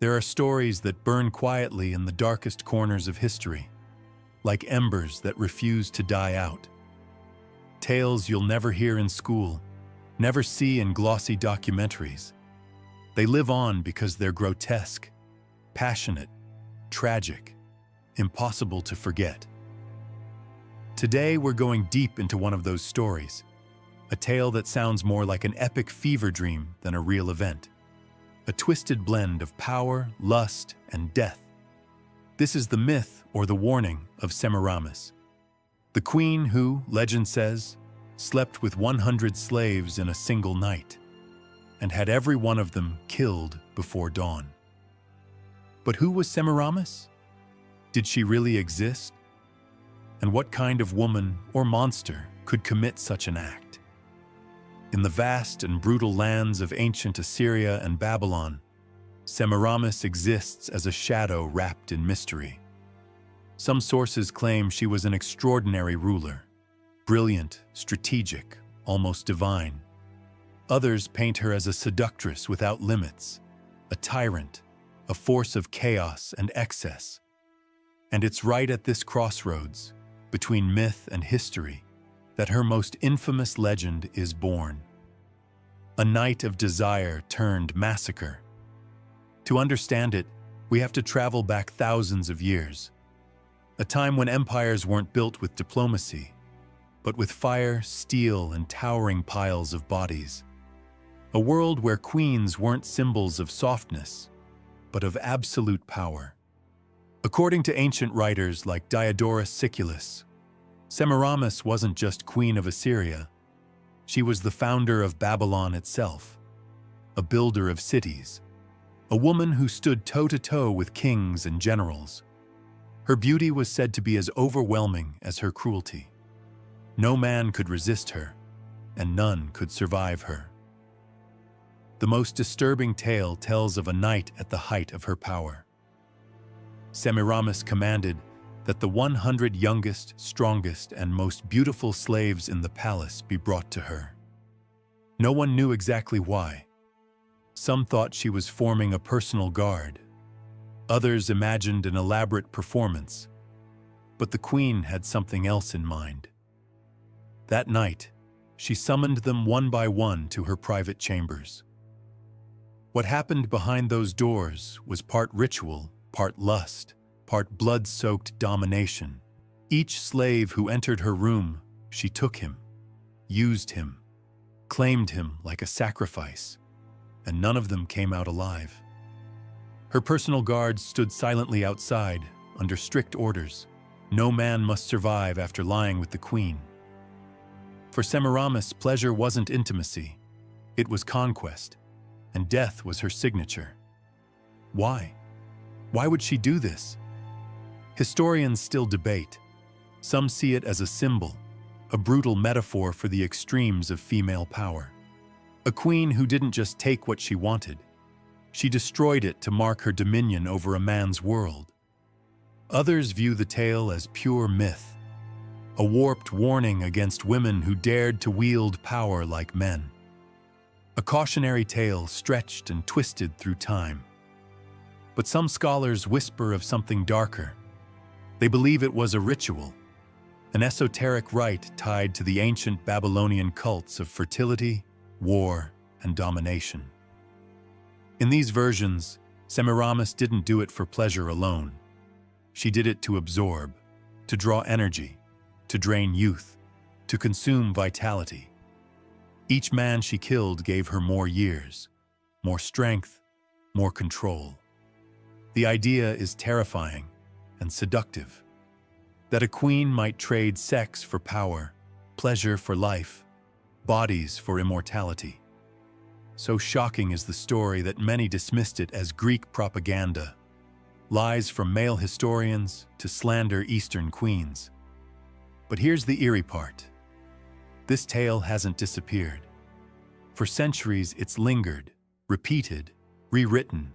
There are stories that burn quietly in the darkest corners of history, like embers that refuse to die out. Tales you'll never hear in school, never see in glossy documentaries. They live on because they're grotesque, passionate, tragic, impossible to forget. Today we're going deep into one of those stories, a tale that sounds more like an epic fever dream than a real event. A twisted blend of power, lust, and death. This is the myth or the warning of Semiramis, the queen who, legend says, slept with 100 slaves in a single night, and had every one of them killed before dawn. But who was Semiramis? Did she really exist? And what kind of woman or monster could commit such an act? In the vast and brutal lands of ancient Assyria and Babylon, Semiramis exists as a shadow wrapped in mystery. Some sources claim she was an extraordinary ruler, brilliant, strategic, almost divine. Others paint her as a seductress without limits, a tyrant, a force of chaos and excess. And it's right at this crossroads, between myth and history, that her most infamous legend is born. A night of desire turned massacre. To understand it, we have to travel back thousands of years. A time when empires weren't built with diplomacy, but with fire, steel, and towering piles of bodies. A world where queens weren't symbols of softness, but of absolute power. According to ancient writers like Diodorus Siculus, Semiramis wasn't just queen of Assyria. She was the founder of Babylon itself, a builder of cities, a woman who stood toe-to-toe with kings and generals. Her beauty was said to be as overwhelming as her cruelty. No man could resist her, and none could survive her. The most disturbing tale tells of a night at the height of her power. Semiramis commanded that the 100 youngest, strongest, and most beautiful slaves in the palace be brought to her. No one knew exactly why. Some thought she was forming a personal guard. Others imagined an elaborate performance. But the queen had something else in mind. That night, she summoned them one by one to her private chambers. What happened behind those doors was part ritual, part lust, part blood-soaked domination. Each slave who entered her room, she took him, used him, claimed him like a sacrifice, and none of them came out alive. Her personal guards stood silently outside, under strict orders. No man must survive after lying with the queen. For Semiramis, pleasure wasn't intimacy, it was conquest, and death was her signature. Why? Why would she do this? Historians still debate. Some see it as a symbol, a brutal metaphor for the extremes of female power. A queen who didn't just take what she wanted, she destroyed it to mark her dominion over a man's world. Others view the tale as pure myth, a warped warning against women who dared to wield power like men. A cautionary tale stretched and twisted through time. But some scholars whisper of something darker. They believe it was a ritual, an esoteric rite tied to the ancient Babylonian cults of fertility, war, and domination. In these versions, Semiramis didn't do it for pleasure alone. She did it to absorb, to draw energy, to drain youth, to consume vitality. Each man she killed gave her more years, more strength, more control. The idea is terrifying and seductive, that a queen might trade sex for power, pleasure for life, bodies for immortality. So shocking is the story that many dismissed it as Greek propaganda, lies from male historians to slander Eastern queens. But here's the eerie part. This tale hasn't disappeared. For centuries, it's lingered, repeated, rewritten,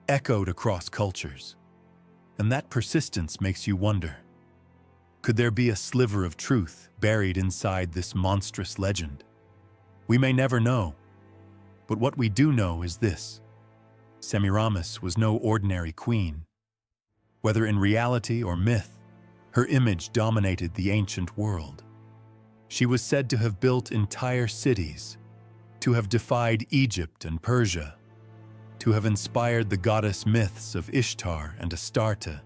echoed across cultures. And that persistence makes you wonder, could there be a sliver of truth buried inside this monstrous legend? We may never know, but what we do know is this. Semiramis was no ordinary queen. Whether in reality or myth, her image dominated the ancient world. She was said to have built entire cities, to have defied Egypt and Persia, to have inspired the goddess myths of Ishtar and Astarte.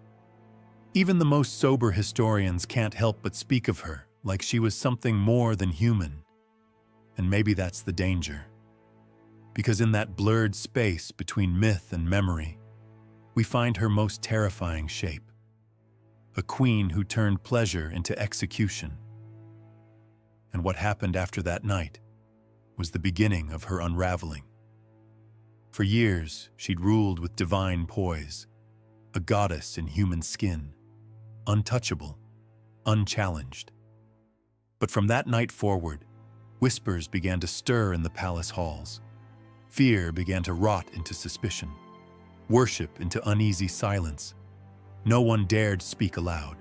Even the most sober historians can't help but speak of her like she was something more than human. And maybe that's the danger. Because in that blurred space between myth and memory, we find her most terrifying shape. A queen who turned pleasure into execution. And what happened after that night was the beginning of her unraveling. For years, she'd ruled with divine poise, a goddess in human skin, untouchable, unchallenged. But from that night forward, whispers began to stir in the palace halls. Fear began to rot into suspicion, worship into uneasy silence. No one dared speak aloud.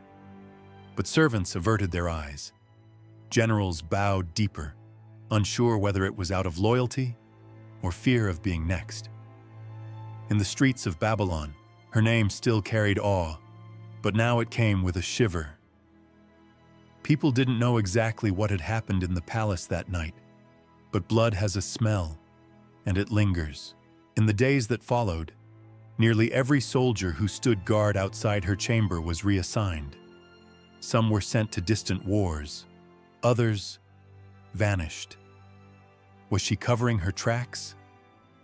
But servants averted their eyes. Generals bowed deeper, unsure whether it was out of loyalty or fear of being next. In the streets of Babylon, her name still carried awe, but now it came with a shiver. People didn't know exactly what had happened in the palace that night, but blood has a smell, and it lingers. In the days that followed, nearly every soldier who stood guard outside her chamber was reassigned. Some were sent to distant wars, others vanished. Was she covering her tracks,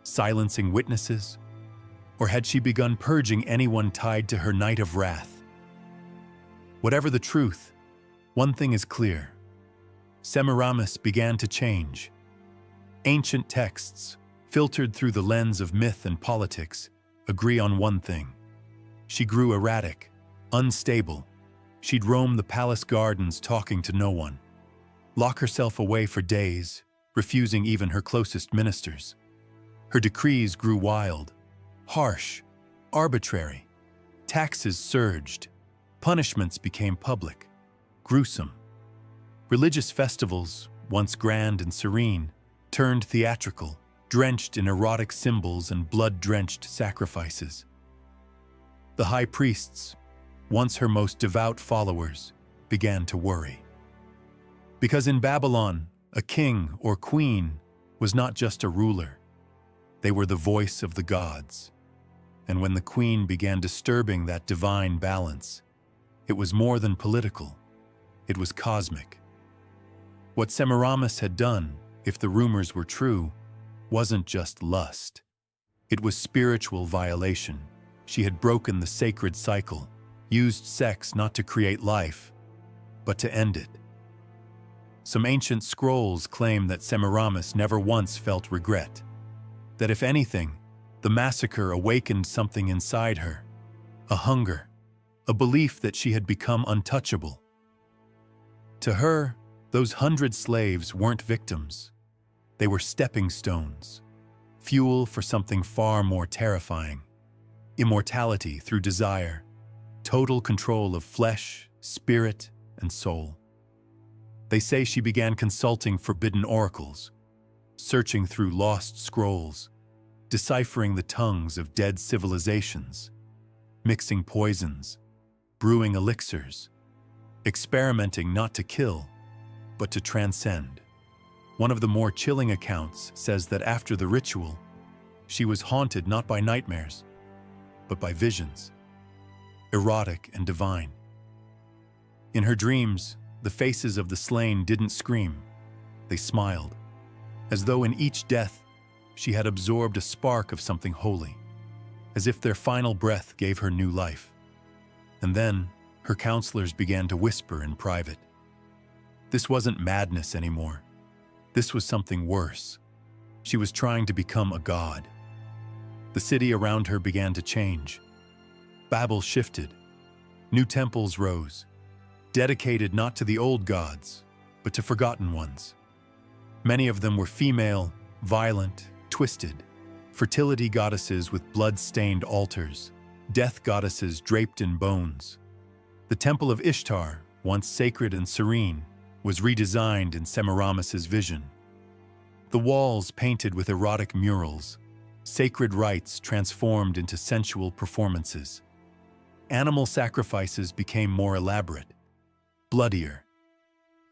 silencing witnesses, or had she begun purging anyone tied to her night of wrath? Whatever the truth, one thing is clear. Semiramis began to change. Ancient texts, filtered through the lens of myth and politics, agree on one thing. She grew erratic, unstable. She'd roam the palace gardens talking to no one, lock herself away for days, refusing even her closest ministers. Her decrees grew wild, harsh, arbitrary. Taxes surged. Punishments became public, gruesome. Religious festivals, once grand and serene, turned theatrical, drenched in erotic symbols and blood-drenched sacrifices. The high priests, once her most devout followers, began to worry. Because in Babylon, a king or queen was not just a ruler. They were the voice of the gods. And when the queen began disturbing that divine balance, it was more than political. It was cosmic. What Semiramis had done, if the rumors were true, wasn't just lust. It was spiritual violation. She had broken the sacred cycle, used sex not to create life, but to end it. Some ancient scrolls claim that Semiramis never once felt regret, that if anything, the massacre awakened something inside her, a hunger, a belief that she had become untouchable. To her, those 100 slaves weren't victims. They were stepping stones, fuel for something far more terrifying. Immortality through desire, total control of flesh, spirit, and soul. They say she began consulting forbidden oracles, searching through lost scrolls, deciphering the tongues of dead civilizations, mixing poisons, brewing elixirs, experimenting not to kill, but to transcend. One of the more chilling accounts says that after the ritual, she was haunted not by nightmares, but by visions, erotic and divine. In her dreams, the faces of the slain didn't scream, they smiled, as though in each death she had absorbed a spark of something holy, as if their final breath gave her new life. And then, her counselors began to whisper in private. This wasn't madness anymore. This was something worse. She was trying to become a god. The city around her began to change. Babel shifted. New temples rose, dedicated not to the old gods, but to forgotten ones. Many of them were female, violent, twisted, fertility goddesses with blood-stained altars, death goddesses draped in bones. The temple of Ishtar, once sacred and serene, was redesigned in Semiramis's vision. The walls painted with erotic murals, Sacred rites transformed into sensual performances. Animal sacrifices became more elaborate, bloodier.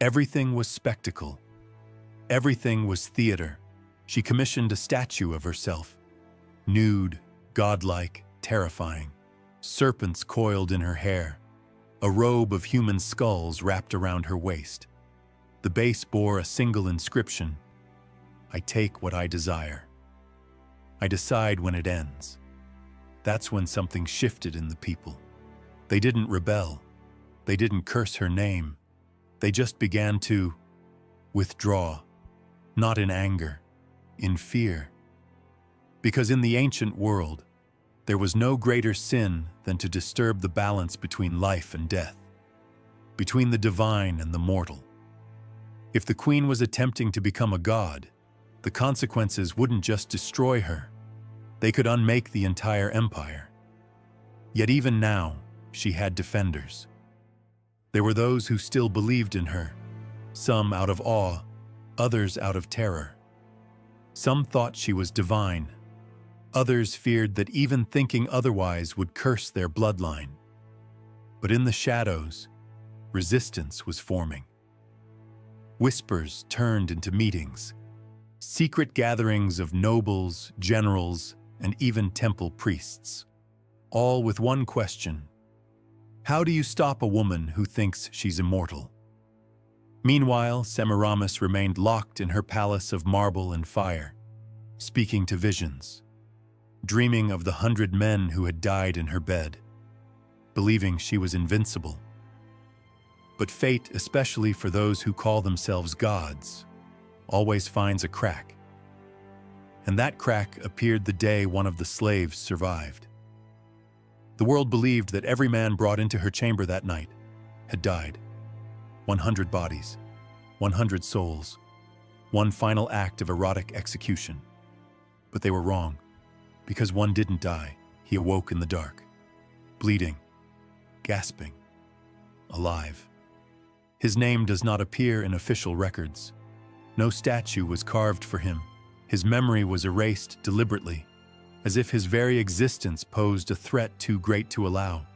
Everything was spectacle. Everything was theater. She commissioned a statue of herself, nude, godlike, terrifying. Serpents coiled in her hair, a robe of human skulls wrapped around her waist. The base bore a single inscription: "I take what I desire. I decide when it ends." That's when something shifted in the people. They didn't rebel. They didn't curse her name. They just began to withdraw, not in anger, in fear. Because in the ancient world, there was no greater sin than to disturb the balance between life and death, between the divine and the mortal. If the queen was attempting to become a god, the consequences wouldn't just destroy her, they could unmake the entire empire. Yet even now, she had defenders. There were those who still believed in her, some out of awe, others out of terror. Some thought she was divine. Others feared that even thinking otherwise would curse their bloodline. But in the shadows, resistance was forming. Whispers turned into meetings, secret gatherings of nobles, generals, and even temple priests, all with one question: how do you stop a woman who thinks she's immortal? Meanwhile, Semiramis remained locked in her palace of marble and fire, speaking to visions, dreaming of the 100 men who had died in her bed, believing she was invincible. But fate, especially for those who call themselves gods, always finds a crack. And that crack appeared the day one of the slaves survived. The world believed that every man brought into her chamber that night had died. 100 bodies, 100 souls, one final act of erotic execution. But they were wrong, because one didn't die. He awoke in the dark, bleeding, gasping, alive. His name does not appear in official records. No statue was carved for him. His memory was erased deliberately, as if his very existence posed a threat too great to allow.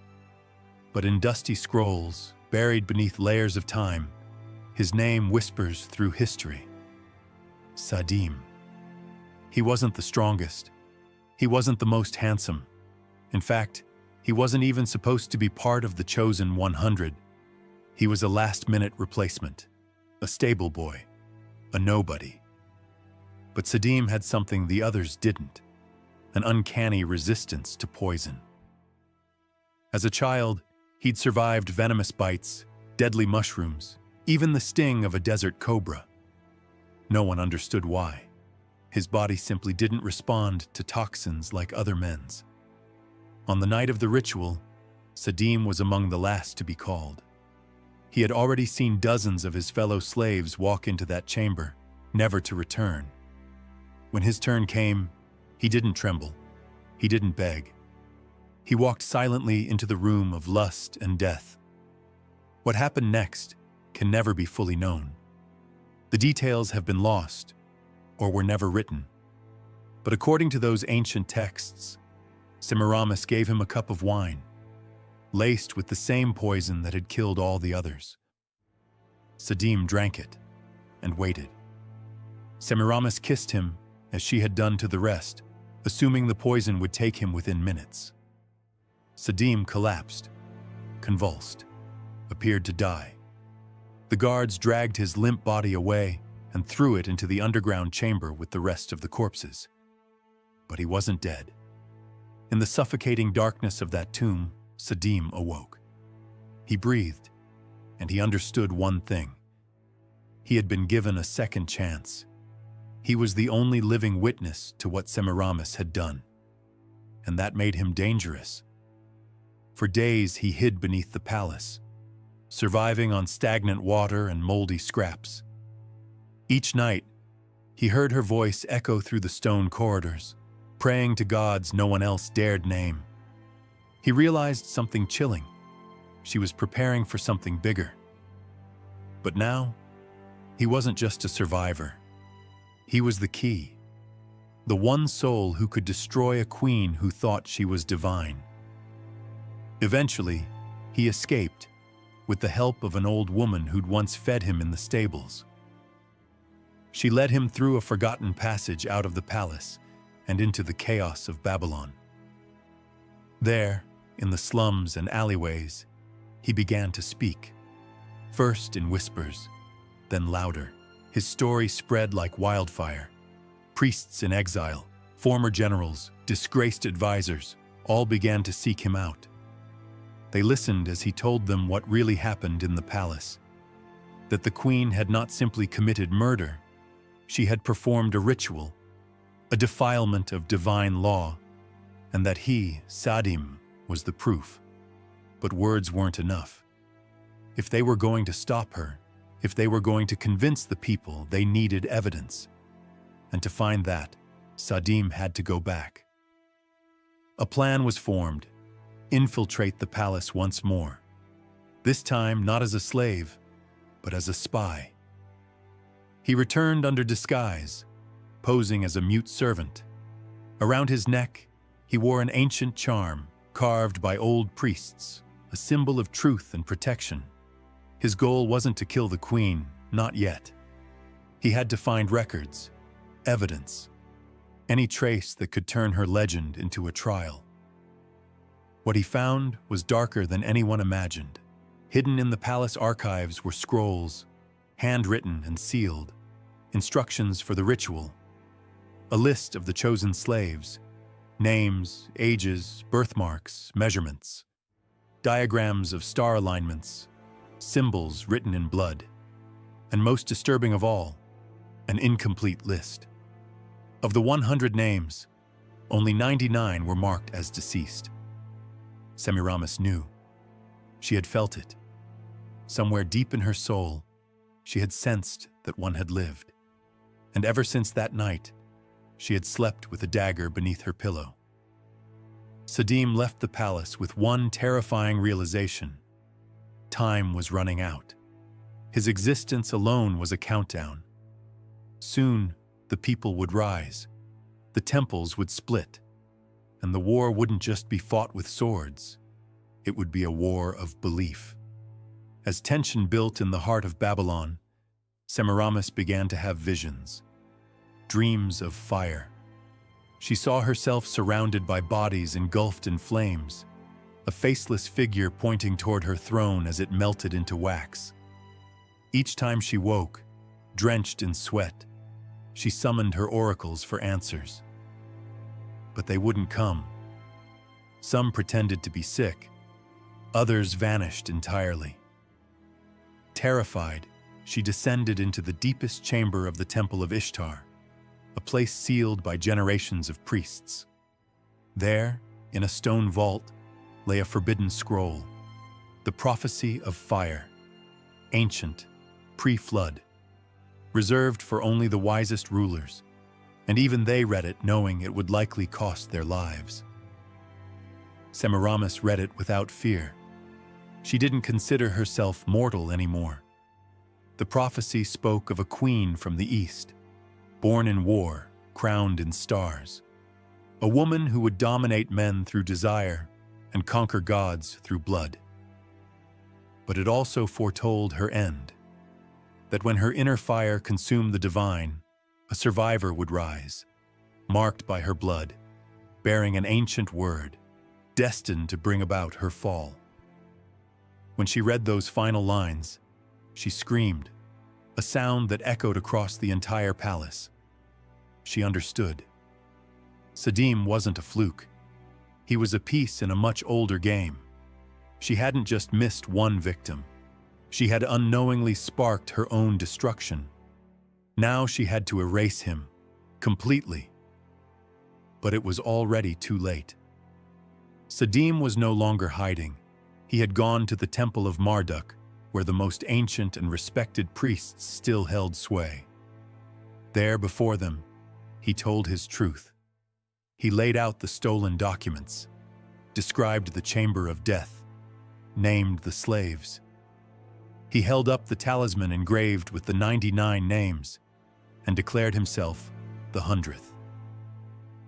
But in dusty scrolls, buried beneath layers of time, his name whispers through history. Sadim. He wasn't the strongest. He wasn't the most handsome. In fact, he wasn't even supposed to be part of the chosen 100. He was a last-minute replacement, a stable boy, a nobody. But Sadim had something the others didn't: an uncanny resistance to poison. As a child, he'd survived venomous bites, deadly mushrooms, even the sting of a desert cobra. No one understood why. His body simply didn't respond to toxins like other men's. On the night of the ritual, Sadim was among the last to be called. He had already seen dozens of his fellow slaves walk into that chamber, never to return. When his turn came, he didn't tremble. He didn't beg. He walked silently into the room of lust and death. What happened next can never be fully known. The details have been lost, or were never written. But according to those ancient texts, Semiramis gave him a cup of wine, laced with the same poison that had killed all the others. Sadim drank it and waited. Semiramis kissed him as she had done to the rest, assuming the poison would take him within minutes. Sadim collapsed, convulsed, appeared to die. The guards dragged his limp body away and threw it into the underground chamber with the rest of the corpses. But he wasn't dead. In the suffocating darkness of that tomb, Sadim awoke. He breathed, and he understood one thing. He had been given a second chance. He was the only living witness to what Semiramis had done, and that made him dangerous. For days he hid beneath the palace, surviving on stagnant water and moldy scraps. Each night, he heard her voice echo through the stone corridors, praying to gods no one else dared name. He realized something chilling. She was preparing for something bigger. But now, he wasn't just a survivor. He was the key. the one soul who could destroy a queen who thought she was divine. Eventually, he escaped, with the help of an old woman who'd once fed him in the stables. She led him through a forgotten passage out of the palace and into the chaos of Babylon. There, in the slums and alleyways, he began to speak, first in whispers, then louder. His story spread like wildfire. Priests in exile, former generals, disgraced advisors, all began to seek him out. They listened as he told them what really happened in the palace, that the queen had not simply committed murder, she had performed a ritual, a defilement of divine law, and that he, Sadim, was the proof. But words weren't enough. If they were going to stop her, if they were going to convince the people, they needed evidence. And to find that, Sadim had to go back. A plan was formed: infiltrate the palace once more. This time not as a slave, but as a spy. He returned under disguise, posing as a mute servant. Around his neck, he wore an ancient charm carved by old priests, a symbol of truth and protection. His goal wasn't to kill the queen, not yet. He had to find records, evidence, any trace that could turn her legend into a trial. What he found was darker than anyone imagined. Hidden in the palace archives were scrolls, handwritten and sealed, instructions for the ritual, a list of the chosen slaves, names, ages, birthmarks, measurements, diagrams of star alignments, symbols written in blood, and most disturbing of all, an incomplete list. Of the 100 names, only 99 were marked as deceased. Semiramis knew. She had felt it. Somewhere deep in her soul, she had sensed that one had lived. And ever since that night, she had slept with a dagger beneath her pillow. Sadim left the palace with one terrifying realization: time was running out. His existence alone was a countdown. Soon, the people would rise, the temples would split, and the war wouldn't just be fought with swords, it would be a war of belief. As tension built in the heart of Babylon, Semiramis began to have visions, dreams of fire. She saw herself surrounded by bodies engulfed in flames, a faceless figure pointing toward her throne as it melted into wax. Each time she woke, drenched in sweat, she summoned her oracles for answers. But they wouldn't come. Some pretended to be sick, others vanished entirely. Terrified, she descended into the deepest chamber of the Temple of Ishtar, a place sealed by generations of priests. There, in a stone vault, lay a forbidden scroll, the prophecy of fire, ancient, pre-flood, reserved for only the wisest rulers, and even they read it knowing it would likely cost their lives. Semiramis read it without fear. She didn't consider herself mortal anymore. The prophecy spoke of a queen from the east, born in war, crowned in stars, a woman who would dominate men through desire and conquer gods through blood. But it also foretold her end, that when her inner fire consumed the divine, a survivor would rise, marked by her blood, bearing an ancient word, destined to bring about her fall. When she read those final lines, she screamed, a sound that echoed across the entire palace. She understood. Sadim wasn't a fluke. He was a piece in a much older game. She hadn't just missed one victim. She had unknowingly sparked her own destruction. Now she had to erase him, completely. But it was already too late. Sadim was no longer hiding. He had gone to the Temple of Marduk, where the most ancient and respected priests still held sway. There before them, he told his truth. He laid out the stolen documents, described the chamber of death, named the slaves. He held up the talisman engraved with the 99 names and declared himself the 100th.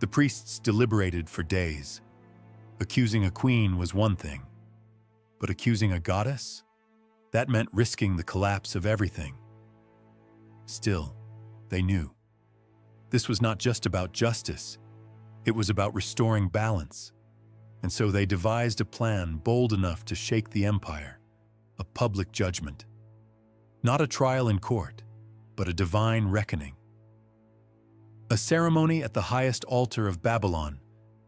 The priests deliberated for days. Accusing a queen was one thing, but accusing a goddess? That meant risking the collapse of everything. Still, they knew. This was not just about justice, it was about restoring balance. And so they devised a plan bold enough to shake the empire, a public judgment. Not a trial in court, but a divine reckoning. A ceremony at the highest altar of Babylon,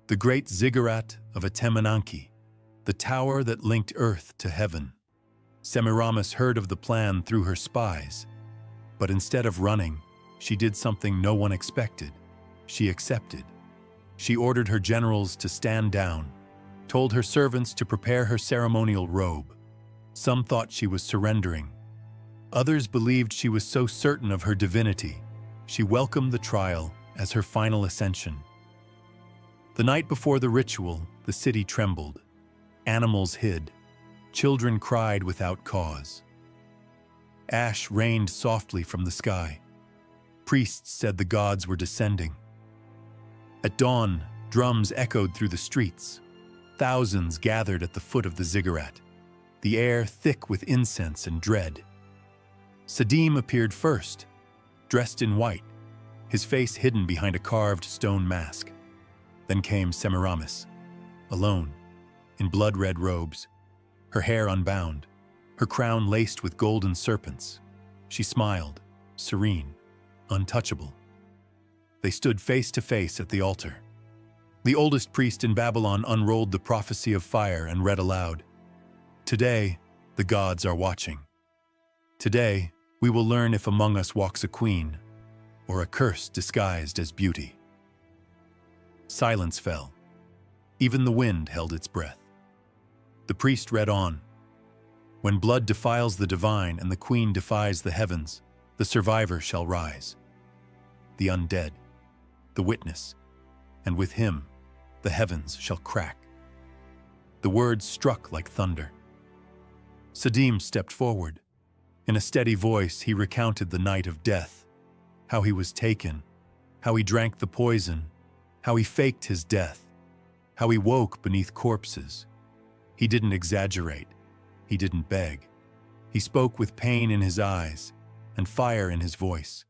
the great ziggurat of Atemenanki, the tower that linked earth to heaven. Semiramis heard of the plan through her spies, but instead of running, she did something no one expected. She accepted. She ordered her generals to stand down, told her servants to prepare her ceremonial robe. Some thought she was surrendering. Others believed she was so certain of her divinity, she welcomed the trial as her final ascension. The night before the ritual, the city trembled. Animals hid. Children cried without cause. Ash rained softly from the sky. Priests said the gods were descending. At dawn, drums echoed through the streets. Thousands gathered at the foot of the ziggurat, the air thick with incense and dread. Sadim appeared first, dressed in white, his face hidden behind a carved stone mask. Then came Semiramis, alone, in blood-red robes, her hair unbound, her crown laced with golden serpents. She smiled, serene, untouchable. They stood face to face at the altar. The oldest priest in Babylon unrolled the prophecy of fire and read aloud, "Today, the gods are watching. Today, we will learn if among us walks a queen, or a curse disguised as beauty." Silence fell. Even the wind held its breath. The priest read on. "When blood defiles the divine and the queen defies the heavens, the survivor shall rise. The undead, the witness, and with him, the heavens shall crack." The words struck like thunder. Sadim stepped forward. In a steady voice, he recounted the night of death, how he was taken, how he drank the poison, how he faked his death, how he woke beneath corpses. He didn't exaggerate. He didn't beg. He spoke with pain in his eyes and fire in his voice.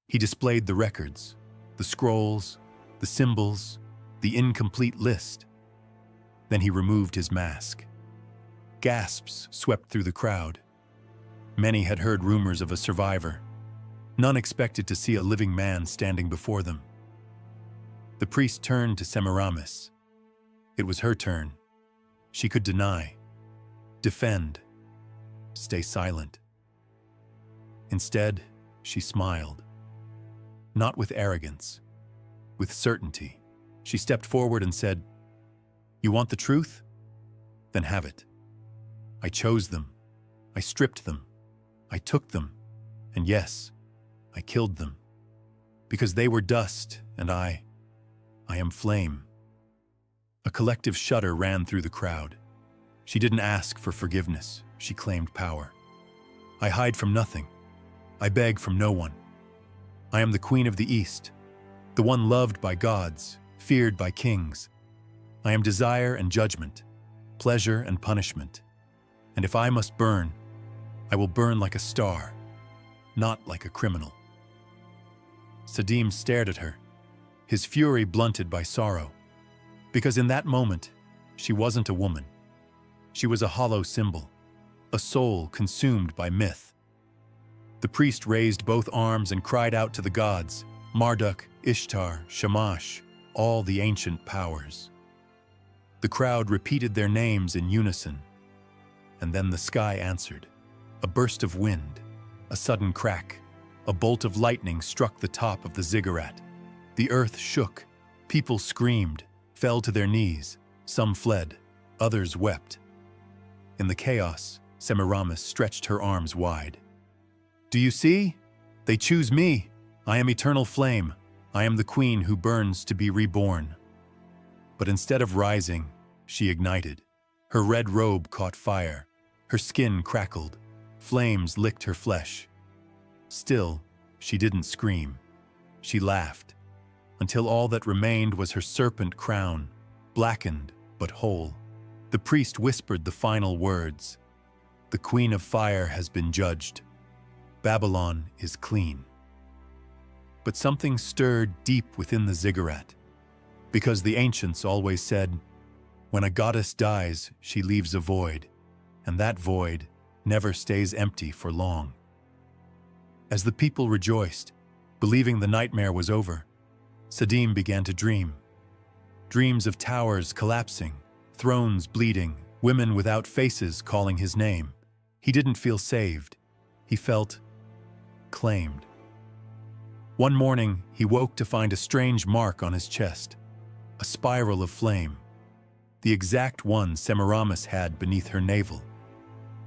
He displayed the records, the scrolls, the symbols, the incomplete list. Then he removed his mask. Gasps swept through the crowd. Many had heard rumors of a survivor. None expected to see a living man standing before them. The priest turned to Semiramis. It was her turn. She could deny, defend, stay silent. Instead, she smiled. Not with arrogance, with certainty. She stepped forward and said, "You want the truth? Then have it. I chose them. I stripped them. I took them. And yes, I killed them. Because they were dust, and I am flame." A collective shudder ran through the crowd. She didn't ask for forgiveness. She claimed power. "I hide from nothing. I beg from no one. I am the Queen of the East, the one loved by gods, feared by kings. I am desire and judgment, pleasure and punishment. And if I must burn, I will burn like a star, not like a criminal." Sadim stared at her, his fury blunted by sorrow. Because in that moment, she wasn't a woman. She was a hollow symbol, a soul consumed by myth. The priest raised both arms and cried out to the gods, Marduk, Ishtar, Shamash, all the ancient powers. The crowd repeated their names in unison, and then the sky answered. A burst of wind, a sudden crack, a bolt of lightning struck the top of the ziggurat. The earth shook, people screamed, fell to their knees, some fled, others wept. In the chaos, Semiramis stretched her arms wide. "Do you see? They choose me. I am eternal flame. I am the queen who burns to be reborn." But instead of rising, she ignited. Her red robe caught fire. Her skin crackled. Flames licked her flesh. Still, she didn't scream. She laughed. until all that remained was her serpent crown, blackened but whole. The priest whispered the final words. The Queen of Fire has been judged. Babylon is clean. But something stirred deep within the ziggurat, because the ancients always said, when a goddess dies, she leaves a void, and that void never stays empty for long. As the people rejoiced, believing the nightmare was over, Sadim began to dream. Dreams of towers collapsing, thrones bleeding, women without faces calling his name. He didn't feel saved. He felt claimed. One morning, he woke to find a strange mark on his chest, a spiral of flame, the exact one Semiramis had beneath her navel.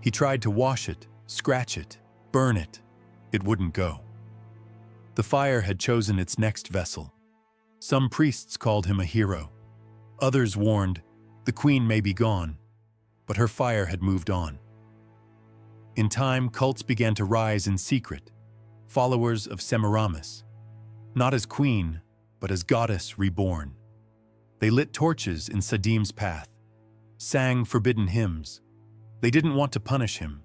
He tried to wash it, scratch it, burn it. It wouldn't go. The fire had chosen its next vessel. Some priests called him a hero. Others warned, the queen may be gone, but her fire had moved on. In time, cults began to rise in secret, followers of Semiramis, not as queen, but as goddess reborn. They lit torches in Sadim's path, sang forbidden hymns. They didn't want to punish him.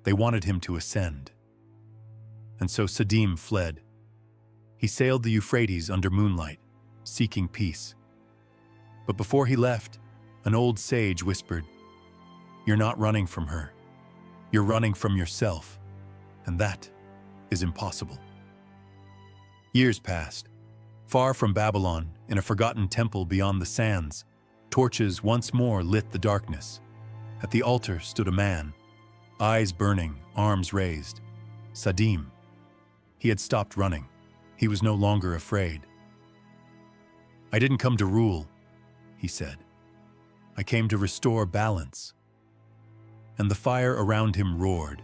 They wanted him to ascend. And so Sadim fled. He sailed the Euphrates under moonlight, seeking peace. But before he left, an old sage whispered, "You're not running from her. You're running from yourself, and that is impossible." Years passed. Far from Babylon, in a forgotten temple beyond the sands, torches once more lit the darkness. At the altar stood a man, eyes burning, arms raised. Sadim. He had stopped running. He was no longer afraid. "I didn't come to rule," he said. "I came to restore balance." And the fire around him roared.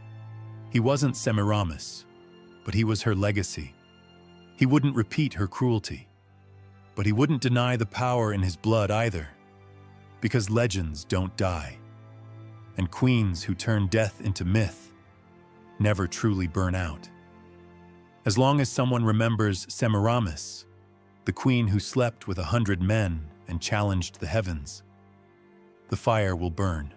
He wasn't Semiramis, but he was her legacy. He wouldn't repeat her cruelty, but he wouldn't deny the power in his blood either, because legends don't die, and queens who turn death into myth never truly burn out. As long as someone remembers Semiramis, the queen who slept with 100 men and challenged the heavens, the fire will burn.